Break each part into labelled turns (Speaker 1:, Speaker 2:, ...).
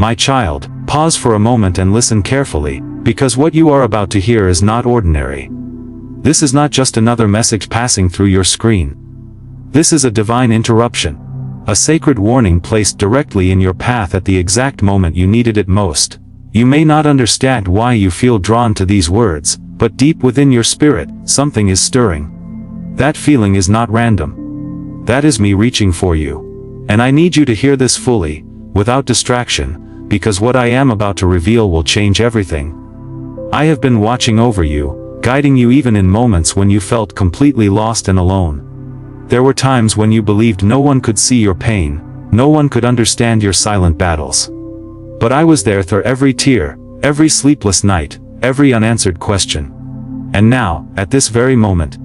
Speaker 1: My child, pause for a moment and listen carefully, because what you are about to hear is not ordinary. This is not just another message passing through your screen. This is a divine interruption, a sacred warning placed directly in your path at the exact moment you needed it most. You may not understand why you feel drawn to these words, but deep within your spirit, something is stirring. That feeling is not random. That is me reaching for you. And I need you to hear this fully, without distraction, because what I am about to reveal will change everything. I have been watching over you, guiding you even in moments when you felt completely lost and alone. There were times when you believed no one could see your pain, no one could understand your silent battles. But I was there through every tear, every sleepless night, every unanswered question. And now, at this very moment,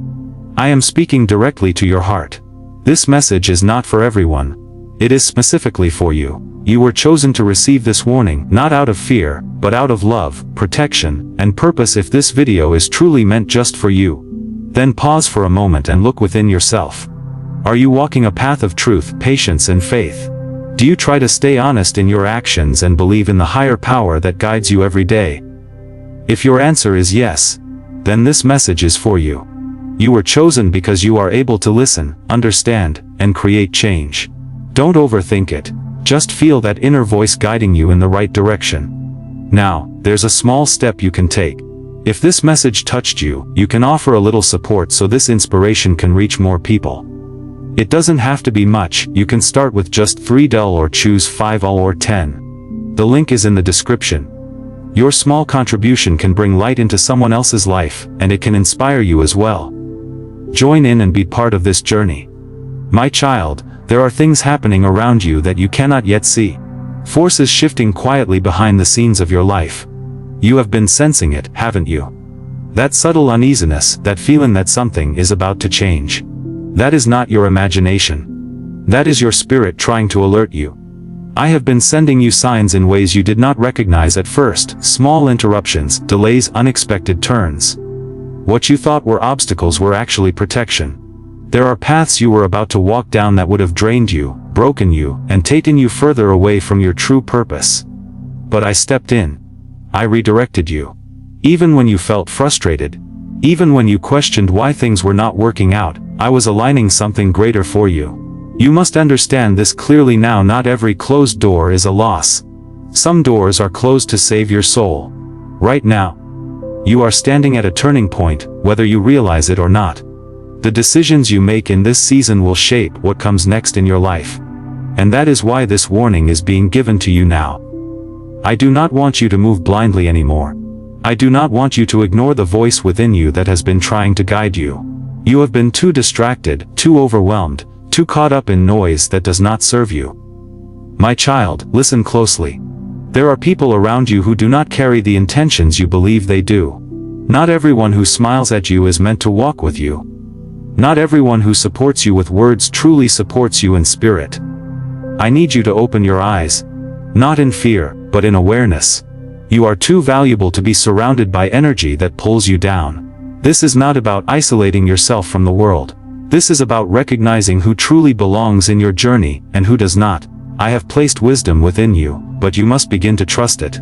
Speaker 1: I am speaking directly to your heart. This message is not for everyone. It is specifically for you. You were chosen to receive this warning, not out of fear, but out of love, protection, and purpose. If this video is truly meant just for you, then pause for a moment and look within yourself. Are you walking a path of truth, patience, and faith? Do you try to stay honest in your actions and believe in the higher power that guides you every day? If your answer is yes, then this message is for you. You were chosen because you are able to listen, understand, and create change. Don't overthink it. Just feel that inner voice guiding you in the right direction. Now, there's a small step you can take. If this message touched you, you can offer a little support so this inspiration can reach more people. It doesn't have to be much. You can start with just $3 or choose $5 or $10. The link is in the description. Your small contribution can bring light into someone else's life, and it can inspire you as well. Join in and be part of this journey. My child, there are things happening around you that you cannot yet see. Forces shifting quietly behind the scenes of your life. You have been sensing it, haven't you? That subtle uneasiness, that feeling that something is about to change. That is not your imagination. That is your spirit trying to alert you. I have been sending you signs in ways you did not recognize at first. Small interruptions, delays, unexpected turns. What you thought were obstacles were actually protection. There are paths you were about to walk down that would have drained you, broken you, and taken you further away from your true purpose. But I stepped in. I redirected you. Even when you felt frustrated, even when you questioned why things were not working out, I was aligning something greater for you. You must understand this clearly now. Not every closed door is a loss. Some doors are closed to save your soul. Right now, you are standing at a turning point, whether you realize it or not. The decisions you make in this season will shape what comes next in your life. And that is why this warning is being given to you now. I do not want you to move blindly anymore. I do not want you to ignore the voice within you that has been trying to guide you. You have been too distracted, too overwhelmed, too caught up in noise that does not serve you. My child, listen closely. There are people around you who do not carry the intentions you believe they do. Not everyone who smiles at you is meant to walk with you. Not everyone who supports you with words truly supports you in spirit. I need you to open your eyes. Not in fear, but in awareness. You are too valuable to be surrounded by energy that pulls you down. This is not about isolating yourself from the world. This is about recognizing who truly belongs in your journey, and who does not. I have placed wisdom within you, but you must begin to trust it.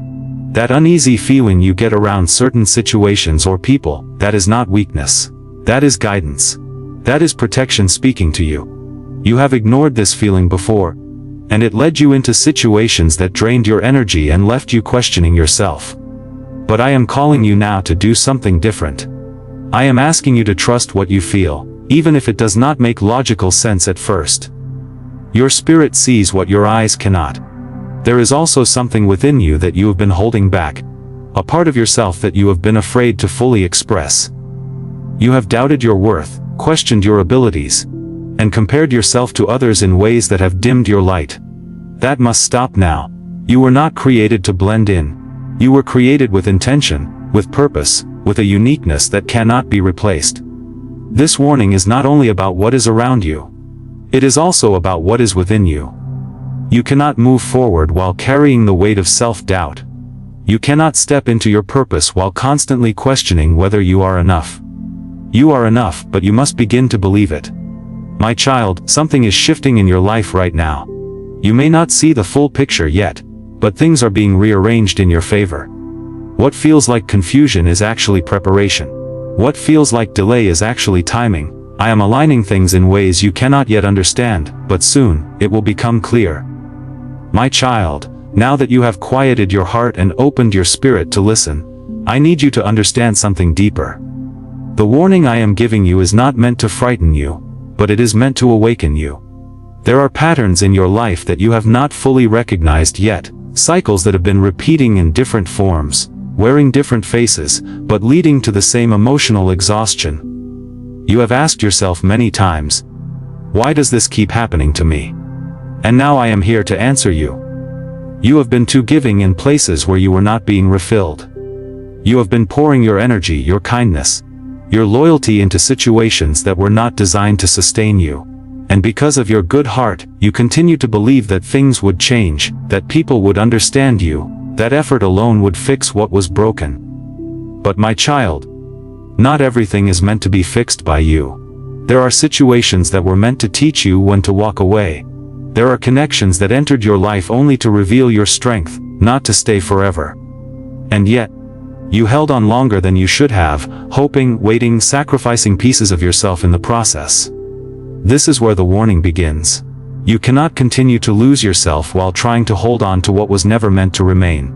Speaker 1: That uneasy feeling you get around certain situations or people, that is not weakness. That is guidance. That is protection speaking to you. You have ignored this feeling before, and it led you into situations that drained your energy and left you questioning yourself. But I am calling you now to do something different. I am asking you to trust what you feel, even if it does not make logical sense at first. Your spirit sees what your eyes cannot. There is also something within you that you have been holding back, a part of yourself that you have been afraid to fully express. You have doubted your worth, questioned your abilities, and compared yourself to others in ways that have dimmed your light. That must stop now. You were not created to blend in. You were created with intention, with purpose, with a uniqueness that cannot be replaced. This warning is not only about what is around you. It is also about what is within you. You cannot move forward while carrying the weight of self-doubt. You cannot step into your purpose while constantly questioning whether you are enough. You are enough, but you must begin to believe it. My child, something is shifting in your life right now. You may not see the full picture yet, but things are being rearranged in your favor. What feels like confusion is actually preparation. What feels like delay is actually timing. I am aligning things in ways you cannot yet understand, but soon, it will become clear. My child, now that you have quieted your heart and opened your spirit to listen, I need you to understand something deeper. The warning I am giving you is not meant to frighten you, but it is meant to awaken you. There are patterns in your life that you have not fully recognized yet, cycles that have been repeating in different forms, wearing different faces, but leading to the same emotional exhaustion. You have asked yourself many times, why does this keep happening to me? And now I am here to answer you. You have been too giving in places where you were not being refilled. You have been pouring your energy, your kindness, your loyalty into situations that were not designed to sustain you. And because of your good heart, you continue to believe that things would change, that people would understand you, that effort alone would fix what was broken. But my child, not everything is meant to be fixed by you. There are situations that were meant to teach you when to walk away. There are connections that entered your life only to reveal your strength, not to stay forever. And yet, you held on longer than you should have, hoping, waiting, sacrificing pieces of yourself in the process. This is where the warning begins. You cannot continue to lose yourself while trying to hold on to what was never meant to remain.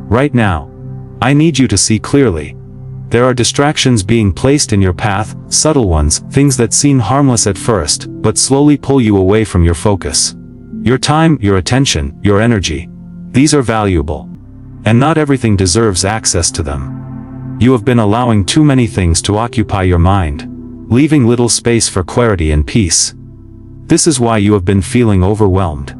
Speaker 1: Right now, I need you to see clearly. There are distractions being placed in your path, subtle ones, things that seem harmless at first, but slowly pull you away from your focus. Your time, your attention, your energy. These are valuable. And not everything deserves access to them. You have been allowing too many things to occupy your mind, leaving little space for clarity and peace. This is why you have been feeling overwhelmed.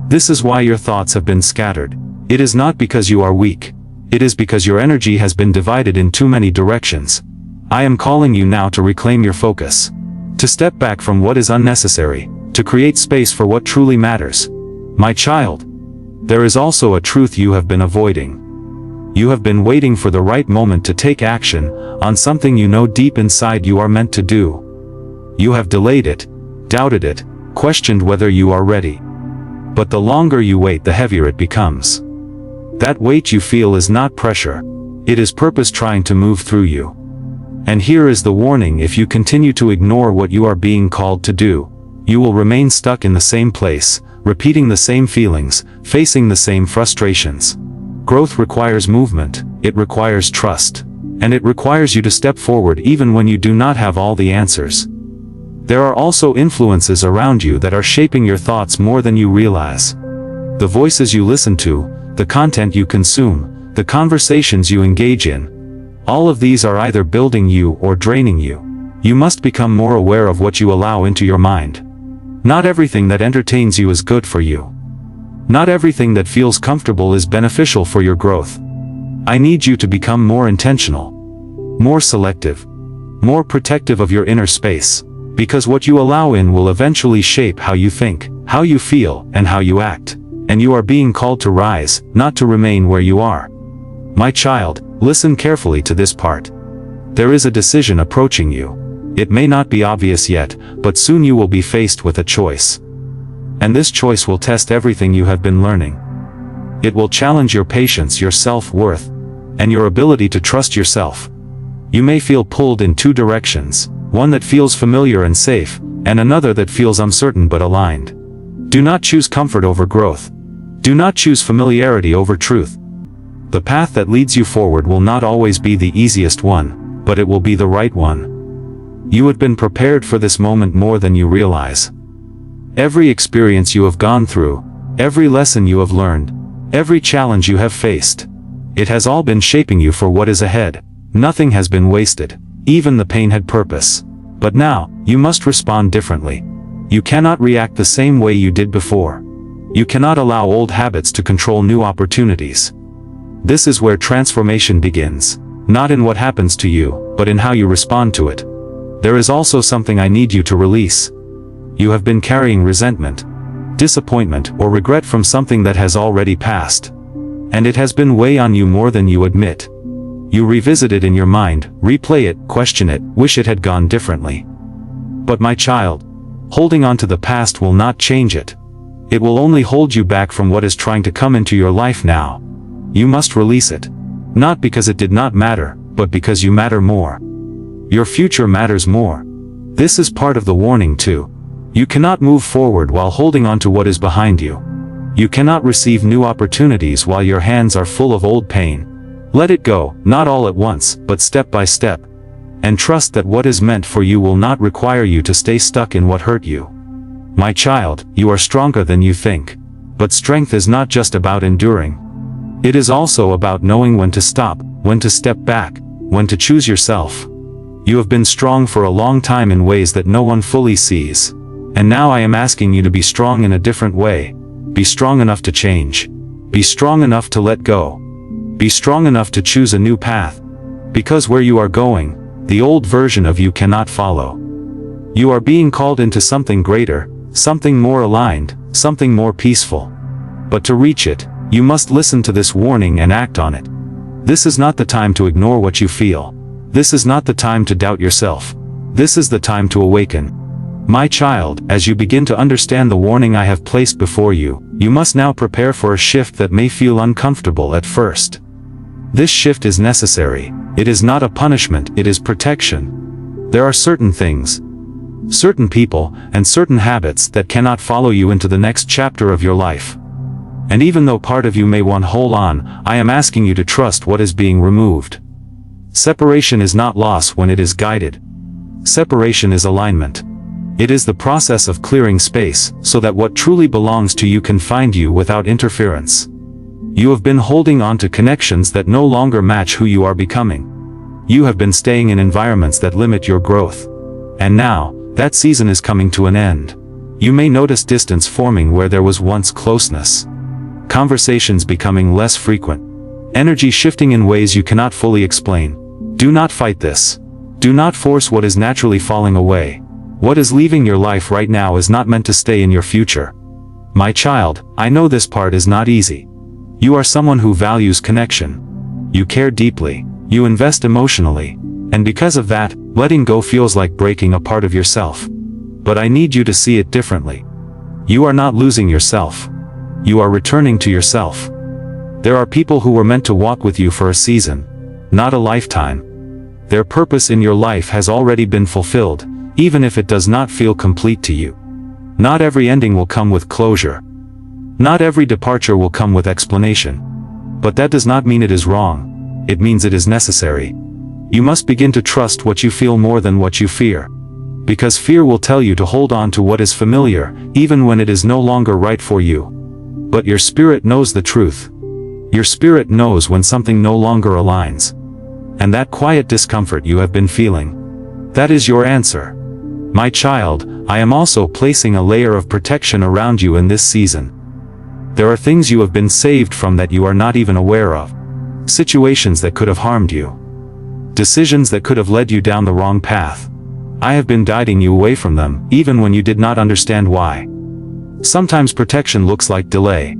Speaker 1: This is why your thoughts have been scattered. It is not because you are weak. It is because your energy has been divided in too many directions. I am calling you now to reclaim your focus. To step back from what is unnecessary, to create space for what truly matters. My child, there is also a truth you have been avoiding. You have been waiting for the right moment to take action on something you know deep inside you are meant to do. You have delayed it, doubted it, questioned whether you are ready. But the longer you wait, the heavier it becomes. That weight you feel is not pressure. It is purpose trying to move through you. And here is the warning: if you continue to ignore what you are being called to do, you will remain stuck in the same place, repeating the same feelings, facing the same frustrations. Growth requires movement, it requires trust, and it requires you to step forward even when you do not have all the answers. There are also influences around you that are shaping your thoughts more than you realize. The voices you listen to, the content you consume, the conversations you engage in, all of these are either building you or draining you. You must become more aware of what you allow into your mind. Not everything that entertains you is good for you. Not everything that feels comfortable is beneficial for your growth. I need you to become more intentional, more selective, more protective of your inner space, because what you allow in will eventually shape how you think, how you feel, and how you act. And you are being called to rise, not to remain where you are. My child, listen carefully to this part. There is a decision approaching you. It may not be obvious yet, but soon you will be faced with a choice. And this choice will test everything you have been learning. It will challenge your patience, your self-worth, and your ability to trust yourself. You may feel pulled in two directions, one that feels familiar and safe, and another that feels uncertain but aligned. Do not choose comfort over growth. Do not choose familiarity over truth. The path that leads you forward will not always be the easiest one, but it will be the right one. You have been prepared for this moment more than you realize. Every experience you have gone through, every lesson you have learned, every challenge you have faced, it has all been shaping you for what is ahead. Nothing has been wasted. Even the pain had purpose. But now, you must respond differently. You cannot react the same way you did before. You cannot allow old habits to control new opportunities. This is where transformation begins, not in what happens to you, but in how you respond to it. There is also something I need you to release. You have been carrying resentment, disappointment, or regret from something that has already passed. And it has been weighing on you more than you admit. You revisit it in your mind, replay it, question it, wish it had gone differently. But my child, holding on to the past will not change it. It will only hold you back from what is trying to come into your life now. You must release it. Not because it did not matter, but because you matter more. Your future matters more. This is part of the warning too. You cannot move forward while holding on to what is behind you. You cannot receive new opportunities while your hands are full of old pain. Let it go, not all at once, but step by step. And trust that what is meant for you will not require you to stay stuck in what hurt you. My child, you are stronger than you think. But strength is not just about enduring. It is also about knowing when to stop, when to step back, when to choose yourself. You have been strong for a long time in ways that no one fully sees. And now I am asking you to be strong in a different way. Be strong enough to change. Be strong enough to let go. Be strong enough to choose a new path. Because where you are going, the old version of you cannot follow. You are being called into something greater, something more aligned, something more peaceful. But to reach it, you must listen to this warning and act on it. This is not the time to ignore what you feel. This is not the time to doubt yourself. This is the time to awaken. My child, as you begin to understand the warning I have placed before you, you must now prepare for a shift that may feel uncomfortable at first. This shift is necessary. It is not a punishment, it is protection. There are certain things, certain people, and certain habits that cannot follow you into the next chapter of your life. And even though part of you may want to hold on, I am asking you to trust what is being removed. Separation is not loss when it is guided. Separation is alignment. It is the process of clearing space, so that what truly belongs to you can find you without interference. You have been holding on to connections that no longer match who you are becoming. You have been staying in environments that limit your growth. And now, that season is coming to an end. You may notice distance forming where there was once closeness. Conversations becoming less frequent. Energy shifting in ways you cannot fully explain. Do not fight this. Do not force what is naturally falling away. What is leaving your life right now is not meant to stay in your future. My child, I know this part is not easy. You are someone who values connection. You care deeply. You invest emotionally. And because of that, letting go feels like breaking a part of yourself. But I need you to see it differently. You are not losing yourself. You are returning to yourself. There are people who were meant to walk with you for a season, not a lifetime. Their purpose in your life has already been fulfilled, even if it does not feel complete to you. Not every ending will come with closure. Not every departure will come with explanation. But that does not mean it is wrong. It means it is necessary. You must begin to trust what you feel more than what you fear. Because fear will tell you to hold on to what is familiar, even when it is no longer right for you. But your spirit knows the truth. Your spirit knows when something no longer aligns. And that quiet discomfort you have been feeling, that is your answer. My child, I am also placing a layer of protection around you in this season. There are things you have been saved from that you are not even aware of. Situations that could have harmed you. Decisions that could have led you down the wrong path. I have been guiding you away from them, even when you did not understand why. Sometimes protection looks like delay.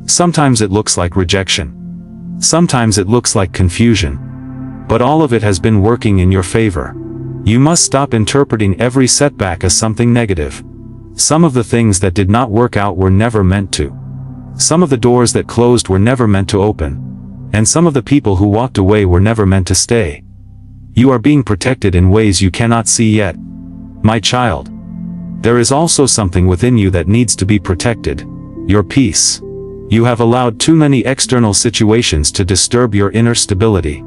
Speaker 1: Sometimes it looks like rejection. Sometimes it looks like confusion. But all of it has been working in your favor. You must stop interpreting every setback as something negative. Some of the things that did not work out were never meant to. Some of the doors that closed were never meant to open. And some of the people who walked away were never meant to stay. You are being protected in ways you cannot see yet. My child. There is also something within you that needs to be protected. Your peace. You have allowed too many external situations to disturb your inner stability.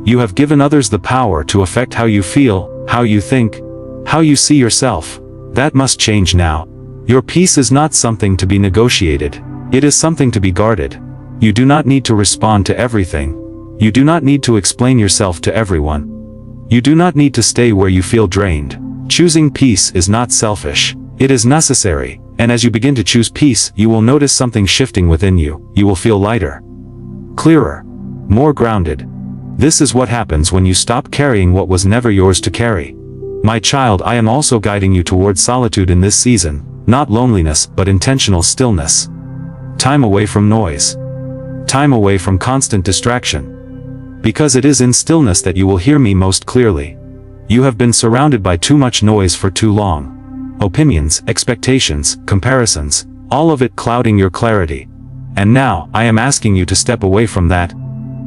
Speaker 1: You have given others the power to affect how you feel, how you think, how you see yourself. That must change now. Your peace is not something to be negotiated. It is something to be guarded. You do not need to respond to everything. You do not need to explain yourself to everyone. You do not need to stay where you feel drained. Choosing peace is not selfish. It is necessary. And as you begin to choose peace, you will notice something shifting within you. You will feel lighter, clearer, more grounded. This is what happens when you stop carrying what was never yours to carry. My child, I am also guiding you towards solitude in this season, not loneliness, but intentional stillness. Time away from noise. Time away from constant distraction. Because it is in stillness that you will hear me most clearly. You have been surrounded by too much noise for too long. Opinions, expectations, comparisons, all of it clouding your clarity. And now, I am asking you to step away from that.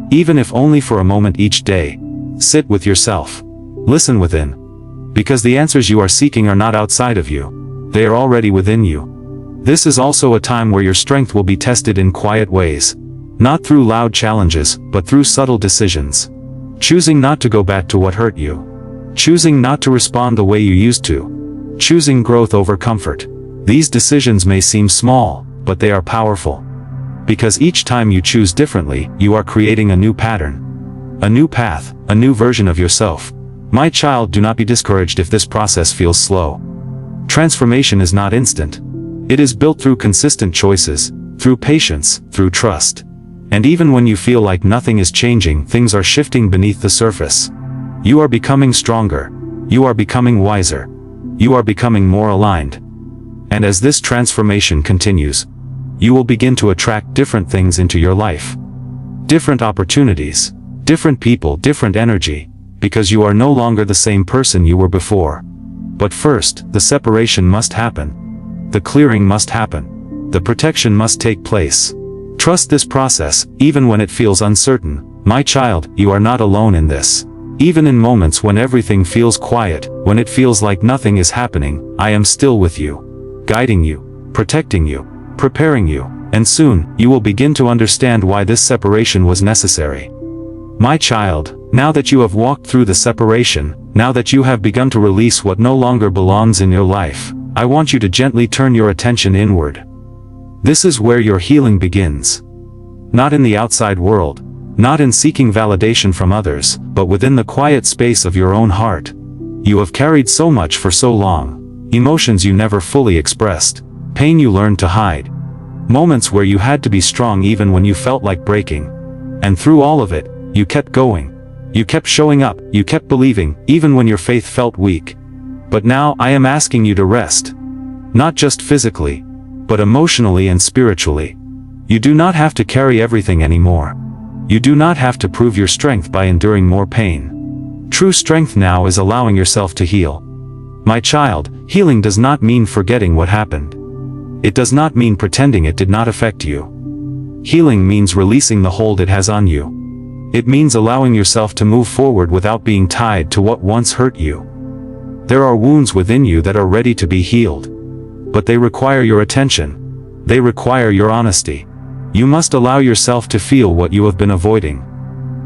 Speaker 1: Even if only for a moment each day. Sit with yourself. Listen within. Because the answers you are seeking are not outside of you. They are already within you. This is also a time where your strength will be tested in quiet ways. Not through loud challenges, but through subtle decisions. Choosing not to go back to what hurt you. Choosing not to respond the way you used to. Choosing growth over comfort. These decisions may seem small, but they are powerful. Because each time you choose differently, you are creating a new pattern. A new path, a new version of yourself. My child, do not be discouraged if this process feels slow. Transformation is not instant. It is built through consistent choices, through patience, through trust. And even when you feel like nothing is changing, things are shifting beneath the surface. You are becoming stronger. You are becoming wiser. You are becoming more aligned. And as this transformation continues, you will begin to attract different things into your life. Different opportunities, different people, different energy, because you are no longer the same person you were before. But first, the separation must happen. The clearing must happen. The protection must take place. Trust this process, even when it feels uncertain. My child, you are not alone in this. Even in moments when everything feels quiet, when it feels like nothing is happening, I am still with you. Guiding you, protecting you, preparing you, and soon, you will begin to understand why this separation was necessary. My child, now that you have walked through the separation, now that you have begun to release what no longer belongs in your life, I want you to gently turn your attention inward. This is where your healing begins. Not in the outside world, not in seeking validation from others, but within the quiet space of your own heart. You have carried so much for so long, emotions you never fully expressed, pain you learned to hide, moments where you had to be strong even when you felt like breaking. And through all of it, you kept going. You kept showing up, you kept believing, even when your faith felt weak. But now, I am asking you to rest. Not just physically, but emotionally and spiritually. You do not have to carry everything anymore. You do not have to prove your strength by enduring more pain. True strength now is allowing yourself to heal. My child, healing does not mean forgetting what happened. It does not mean pretending it did not affect you. Healing means releasing the hold it has on you. It means allowing yourself to move forward without being tied to what once hurt you. There are wounds within you that are ready to be healed. But they require your attention. They require your honesty. You must allow yourself to feel what you have been avoiding.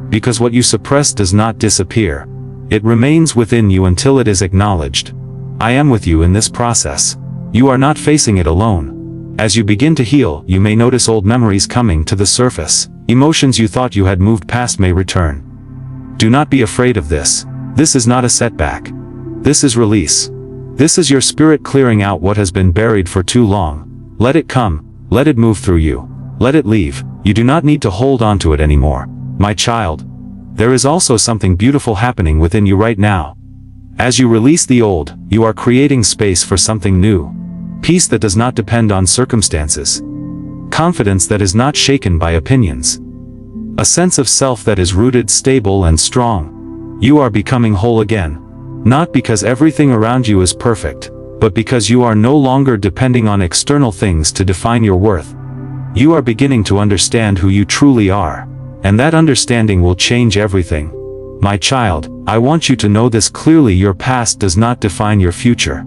Speaker 1: Because what you suppress does not disappear. It remains within you until it is acknowledged. I am with you in this process. You are not facing it alone. As you begin to heal, you may notice old memories coming to the surface. Emotions you thought you had moved past may return. Do not be afraid of this. This is not a setback. This is release. This is your spirit clearing out what has been buried for too long. Let it come. Let it move through you. Let it leave. You do not need to hold on to it anymore. My child. There is also something beautiful happening within you right now. As you release the old, you are creating space for something new. Peace that does not depend on circumstances. Confidence that is not shaken by opinions. A sense of self that is rooted, stable, and strong. You are becoming whole again. Not because everything around you is perfect, but because you are no longer depending on external things to define your worth. You are beginning to understand who you truly are. And that understanding will change everything. My child, I want you to know this clearly: your past does not define your future.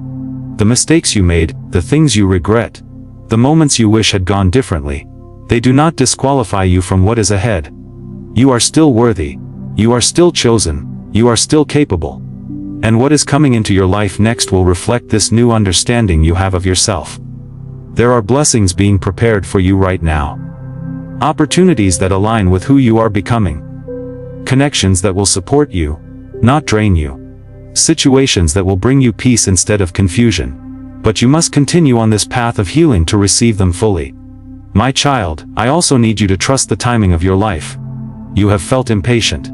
Speaker 1: The mistakes you made, the things you regret, the moments you wish had gone differently, they do not disqualify you from what is ahead. You are still worthy. You are still chosen. You are still capable. And what is coming into your life next will reflect this new understanding you have of yourself. There are blessings being prepared for you right now. Opportunities that align with who you are becoming. Connections that will support you, not drain you. Situations that will bring you peace instead of confusion. But you must continue on this path of healing to receive them fully. My child, I also need you to trust the timing of your life. You have felt impatient.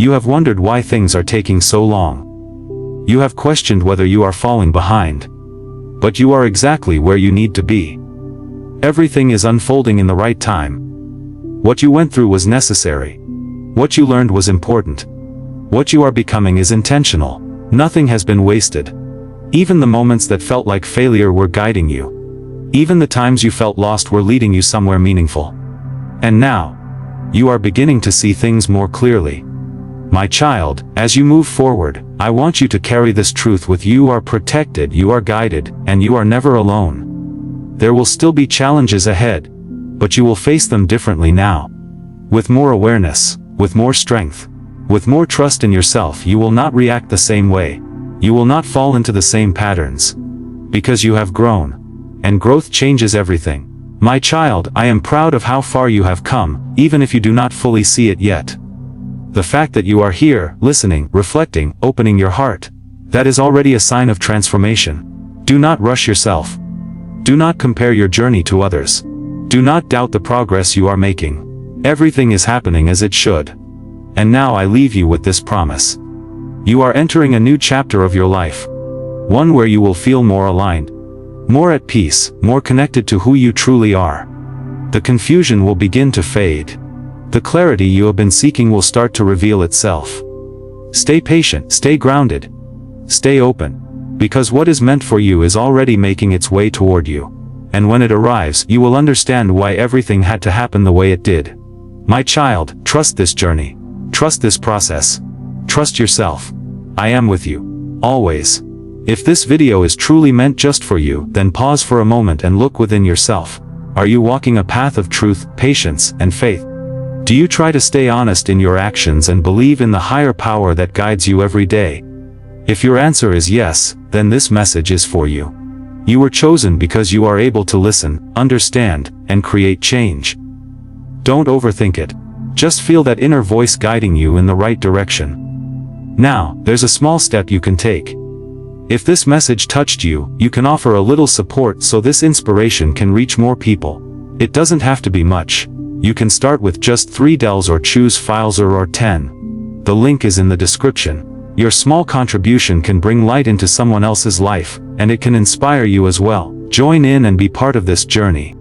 Speaker 1: You have wondered why things are taking so long. You have questioned whether you are falling behind. But you are exactly where you need to be. Everything is unfolding in the right time. What you went through was necessary. What you learned was important. What you are becoming is intentional. Nothing has been wasted. Even the moments that felt like failure were guiding you. Even the times you felt lost were leading you somewhere meaningful. And now, you are beginning to see things more clearly. My child, as you move forward, I want you to carry this truth with you: you are protected, you are guided, and you are never alone. There will still be challenges ahead, but you will face them differently now. With more awareness, with more strength, with more trust in yourself. You will not react the same way. You will not fall into the same patterns. Because you have grown. And growth changes everything. My child, I am proud of how far you have come, even if you do not fully see it yet. The fact that you are here, listening, reflecting, opening your heart, that is already a sign of transformation. Do not rush yourself. Do not compare your journey to others. Do not doubt the progress you are making. Everything is happening as it should. And now I leave you with this promise. You are entering a new chapter of your life. One where you will feel more aligned, more at peace, more connected to who you truly are. The confusion will begin to fade. The clarity you have been seeking will start to reveal itself. Stay patient, stay grounded, stay open, because what is meant for you is already making its way toward you. And when it arrives, you will understand why everything had to happen the way it did. My child, trust this journey. Trust this process. Trust yourself. I am with you. Always. If this video is truly meant just for you, then pause for a moment and look within yourself. Are you walking a path of truth, patience, and faith? Do you try to stay honest in your actions and believe in the higher power that guides you every day? If your answer is yes, then this message is for you. You were chosen because you are able to listen, understand, and create change. Don't overthink it. Just feel that inner voice guiding you in the right direction. Now, there's a small step you can take. If this message touched you, you can offer a little support so this inspiration can reach more people. It doesn't have to be much. You can start with just $3 or choose files or 10. The link is in the description. Your small contribution can bring light into someone else's life, and it can inspire you as well. Join in and be part of this journey.